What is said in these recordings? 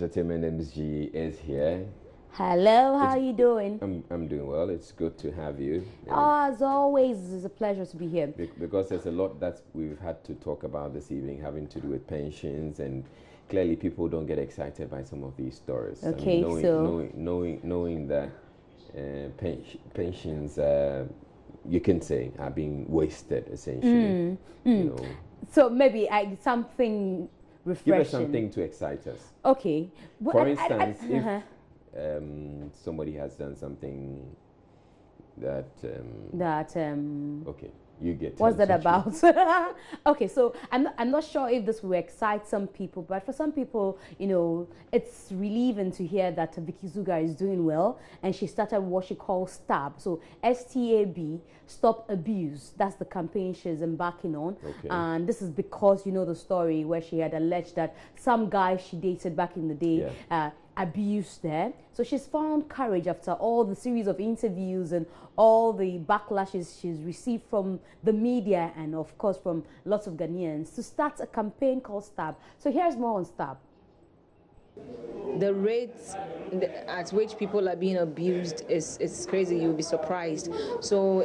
Entertainment MSG is here. Hello, how are you doing? I'm doing well. It's good to have you. As always, it's a pleasure to be here. Because there's a lot that we've had to talk about this evening having to do with pensions, and clearly people don't get excited by some of these stories. Okay, I mean, knowing that pensions, you can say, are being wasted essentially. You know. So maybe something refreshing. Give us something to excite us. Okay. Well, For instance, if somebody has done something that okay, you get. What's that about? Okay, so I'm not sure if this will excite some people, but for some people, you know, it's relieving to hear that Vicky Zuga is doing well, and she started what she calls STAB. So STAB, Stop Abuse. That's the campaign she's embarking on. Okay. And this is because you know the story where she had alleged that some guy she dated back in the day abused her. So she's found courage after all the series of interviews and all the backlashes she's received from the media and of course from lots of Ghanaians to start a campaign called STAB. So here's more on STAB. The rates at which people are being abused is crazy. You'll be surprised. So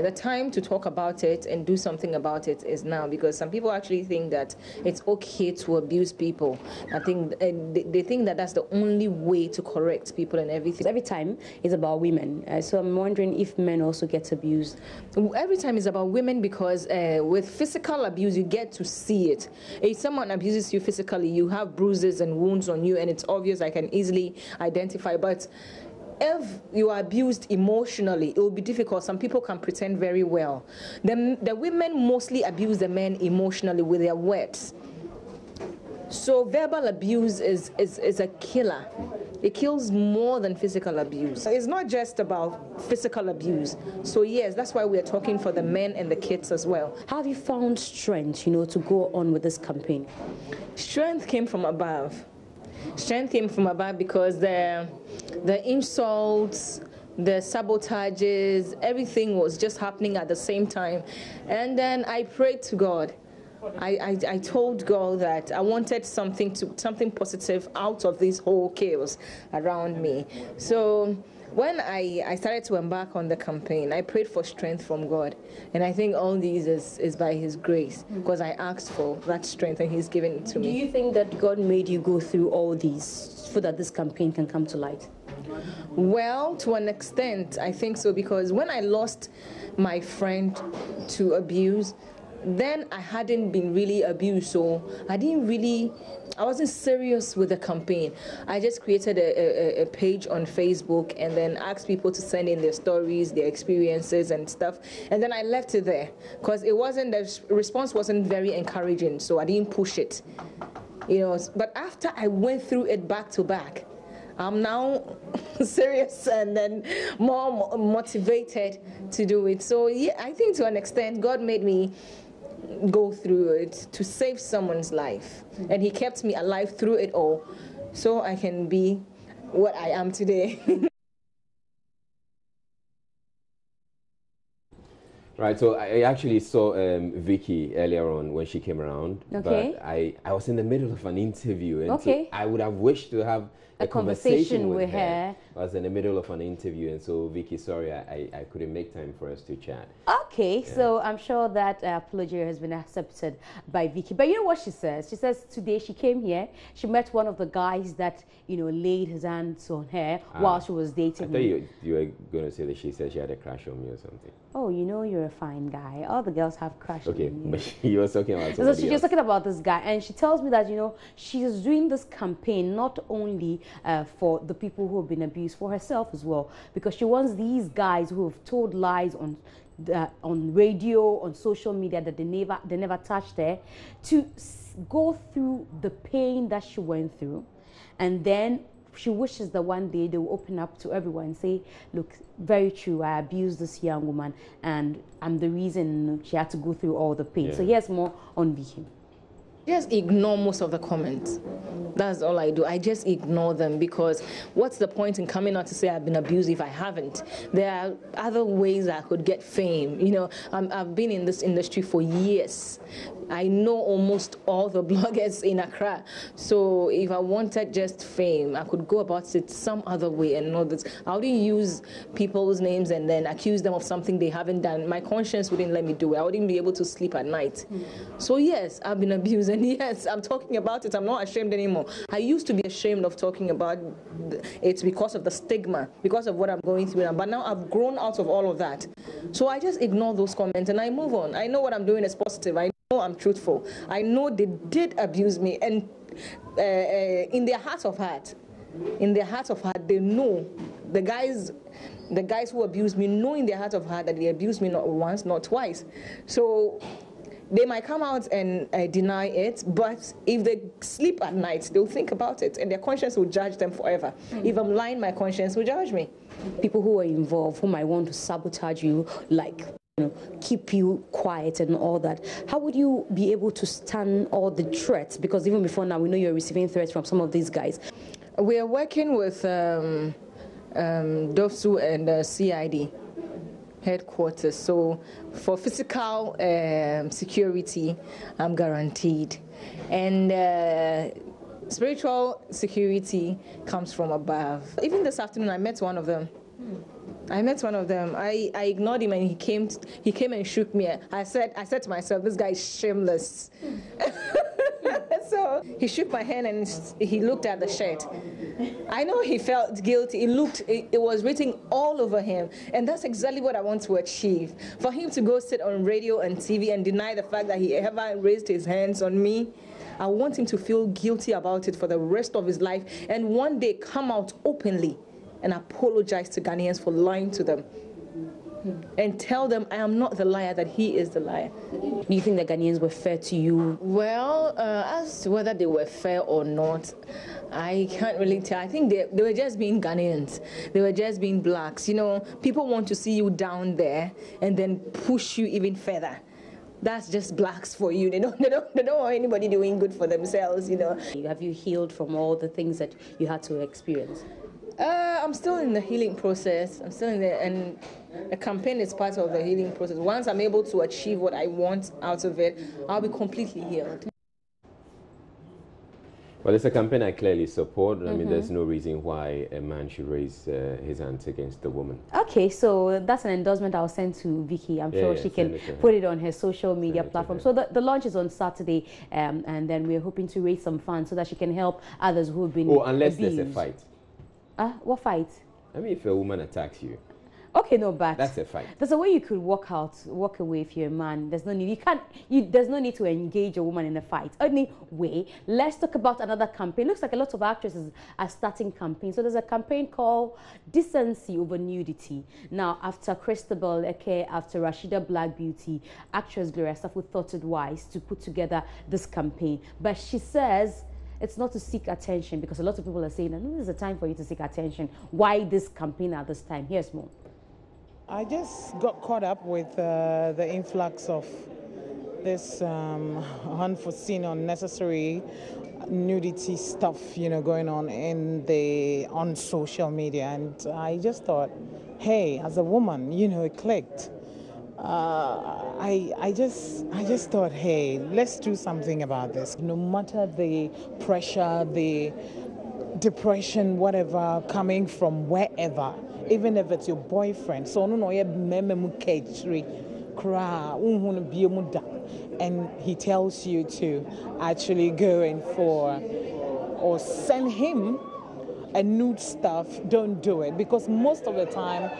the time to talk about it and do something about it is now, because some people actually think that it's okay to abuse people. I think they think that that's the only way to correct people and everything. Every time is about women. So I'm wondering if men also get abused. Every time is about women because with physical abuse, you get to see it. If someone abuses you physically, you have bruises and wounds on you, and it's obvious. I can easily identify. But if you are abused emotionally, it will be difficult. Some people can pretend very well. The women mostly abuse the men emotionally with their words. So verbal abuse is a killer. It kills more than physical abuse. It's not just about physical abuse. So yes, that's why we are talking for the men and the kids as well. How have you found strength, you know, to go on with this campaign? Strength came from above. Strength came from above because the insults, the sabotages, everything was just happening at the same time. And then I prayed to God. I told God that I wanted something positive out of this whole chaos around me. So when I started to embark on the campaign, I prayed for strength from God. And I think all these is by His grace, because I asked for that strength and He's given it to me. Do you think that God made you go through all these so that this campaign can come to light? Well, to an extent, I think so, because when I lost my friend to abuse, then I hadn't been really abused, so I wasn't serious with the campaign. I just created a page on Facebook and then asked people to send in their stories, their experiences and stuff, and then I left it there because the response wasn't very encouraging, so I didn't push it, you know. But after I went through it back to back, I'm now serious and then more motivated to do it. So yeah, I think to an extent God made me go through it to save someone's life, and He kept me alive through it all so I can be what I am today. Right, so I actually saw Vicky earlier on when she came around, okay. But I was in the middle of an interview, and okay. so I would have wished to have a conversation with her. I was in the middle of an interview, and so Vicky, sorry, I couldn't make time for us to chat. Okay, yeah. So I'm sure that apology has been accepted by Vicky. But you know what she says? She says today she came here, she met one of the guys that, you know, laid his hands on her while she was dating I thought you were going to say that she said she had a crush on me or something. Oh, you know you're a fine guy. All the girls have crushes on you. Okay, but you were talking about somebody else. She was talking about this guy, and she tells me that, you know, she's doing this campaign not only for the people who have been abused, for herself as well, because she wants these guys who have told lies on radio, on social media, that they never touched her, to go through the pain that she went through, and then she wishes that one day they will open up to everyone and say, look, very true, I abused this young woman and I'm the reason she had to go through all the pain. Yeah. So here's more on Vicky. Just ignore most of the comments. That's all I do. I just ignore them, because what's the point in coming out to say I've been abused if I haven't? There are other ways I could get fame. You know, I've been in this industry for years. I know almost all the bloggers in Accra. So if I wanted just fame, I could go about it some other way and not this. I wouldn't use people's names and then accuse them of something they haven't done. My conscience wouldn't let me do it. I wouldn't be able to sleep at night. So yes, I've been abused, and yes, I'm talking about it. I'm not ashamed anymore. I used to be ashamed of talking about it because of the stigma, because of what I'm going through. But now I've grown out of all of that. So I just ignore those comments and I move on. I know what I'm doing is positive. I know I'm truthful. I know they did abuse me, and in their heart of heart, they know the guys who abused me know in their heart of heart that they abused me not once, not twice. So they might come out and deny it, but if they sleep at night, they'll think about it, and their conscience will judge them forever. If I'm lying, my conscience will judge me. People who are involved, who might want to sabotage you, like, you know, keep you quiet and all that. How would you be able to stand all the threats? Because even before now, we know you're receiving threats from some of these guys. We are working with DOFSU and CID headquarters. So for physical security, I'm guaranteed. And spiritual security comes from above. Even this afternoon, I met one of them. I ignored him, and he came and shook me. I said to myself, this guy is shameless. So he shook my hand and he looked at the shirt. I know he felt guilty. It was written all over him. And that's exactly what I want to achieve. For him to go sit on radio and TV and deny the fact that he ever raised his hands on me, I want him to feel guilty about it for the rest of his life, and one day come out openly and apologize to Ghanaians for lying to them. And tell them I am not the liar, that he is the liar. Do you think the Ghanaians were fair to you? Well, as to whether they were fair or not, I can't really tell. I think they were just being Ghanaians. They were just being blacks. You know, people want to see you down there and then push you even further. That's just blacks for you. They don't want anybody doing good for themselves, you know. Have you healed from all the things that you had to experience? I'm still in the healing process. I'm still in there, and a campaign is part of the healing process. Once I'm able to achieve what I want out of it, I'll be completely healed. Well, it's a campaign I clearly support. I mean, there's no reason why a man should raise his hands against a woman. Okay, so that's an endorsement I'll send to Vicky. I'm sure she can put it on her social media platform. So the launch is on Saturday, and then we're hoping to raise some funds so that she can help others who have been unless abused. there's a fight. What fight? I mean, if a woman attacks you. Okay, no, but that's a fight. There's a way you could walk away if you're a man. There's no need. There's no need to engage a woman in a fight. Anyway, let's talk about another campaign. Looks like a lot of actresses are starting campaigns. So there's a campaign called Decency Over Nudity. Now, after Christabel Eke, after Rashida Black Beauty, actress Gloria Stafford thought it wise to put together this campaign. But she says it's not to seek attention, because a lot of people are saying, no, this is a time for you to seek attention. Why this campaign at this time? Here's more. I just got caught up with the influx of this unforeseen, unnecessary nudity stuff, you know, going on on social media, and I just thought, hey, as a woman, you know, it clicked. I just thought, hey, let's do something about this. No matter the pressure, the depression, whatever, coming from wherever, even if it's your boyfriend. So and he tells you to actually go in for or send him a nude stuff, don't do it, because most of the time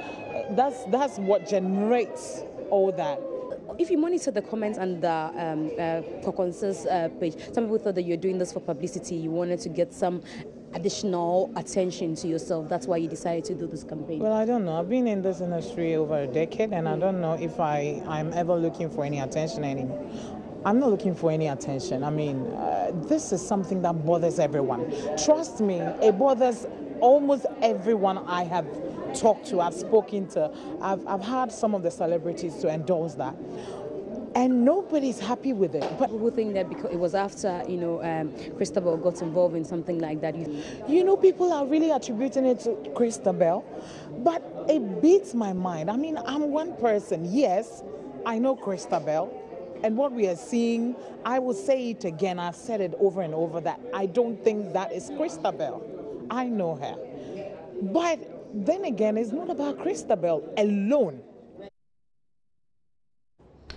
that's what generates all that. If you monitor the comments on the Kokonsa's page, some people thought that you're doing this for publicity. You wanted to get some additional attention to yourself. That's why you decided to do this campaign. Well, I don't know. I've been in this industry over a decade, and I don't know if I'm ever looking for any attention anymore. I'm not looking for any attention. I mean, this is something that bothers everyone. Trust me, it bothers almost everyone I have talked to, I've spoken to. I've had some of the celebrities to endorse that. And nobody's happy with it. But people think that because it was after, you know, Christabel got involved in something like that. You know, people are really attributing it to Christabel, but it beats my mind. I mean, I'm one person. Yes, I know Christabel. And what we are seeing, I will say it again, I've said it over and over, that I don't think that is Christabel. I know her. But then again, it's not about Christabel alone.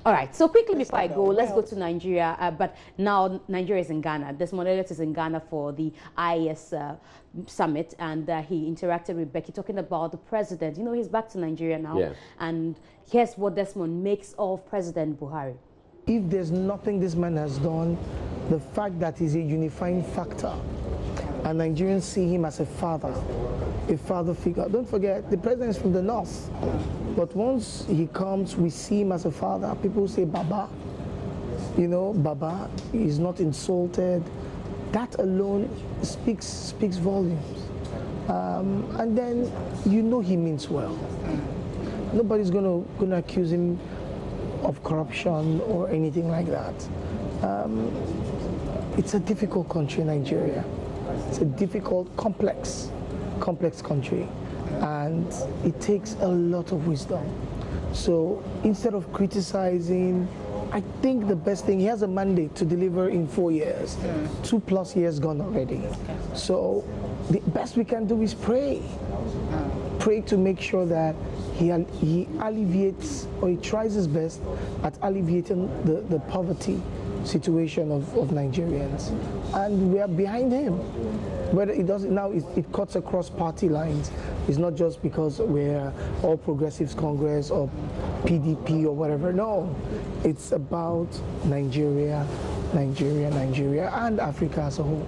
All right, so quickly before I go, let's go to Nigeria. But now Nigeria is in Ghana. Desmond Elliott is in Ghana for the IAS summit, and he interacted with Becky, talking about the president. You know, he's back to Nigeria now. Yeah. And here's what Desmond makes of President Buhari. If there's nothing this man has done, the fact that he's a unifying factor, and Nigerians see him as a father figure. Don't forget, the president is from the north, but once he comes, we see him as a father. People say Baba, you know, Baba is not insulted. That alone speaks volumes. And then you know he means well. Nobody's gonna accuse him of corruption or anything like that. It's a difficult country, Nigeria. It's a difficult, complex country, and it takes a lot of wisdom. So instead of criticizing, I think the best thing, he has a mandate to deliver in 4 years. 2+ years gone already. So the best we can do is pray. Pray to make sure that he alleviates, or he tries his best at alleviating the poverty situation of Nigerians. And we are behind him. Whether it doesn't now, it cuts across party lines. It's not just because we're All Progressives Congress or PDP or whatever. No, it's about Nigeria, and Africa as a whole.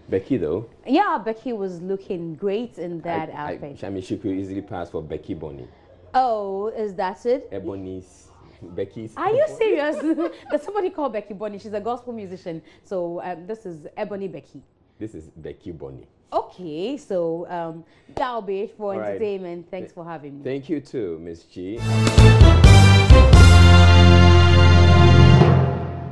Becky, though. Yeah, Becky was looking great in that outfit. I mean, she could easily pass for Becky Bonnie. Oh, is that it? Ebony's, Becky's. Are you serious? There's somebody called Becky Bonnie. She's a gospel musician. So this is Ebony Becky. This is Becky Bonnie. Okay, so that'll be it for All right. entertainment. Thanks for having me. Thank you too, Miss G.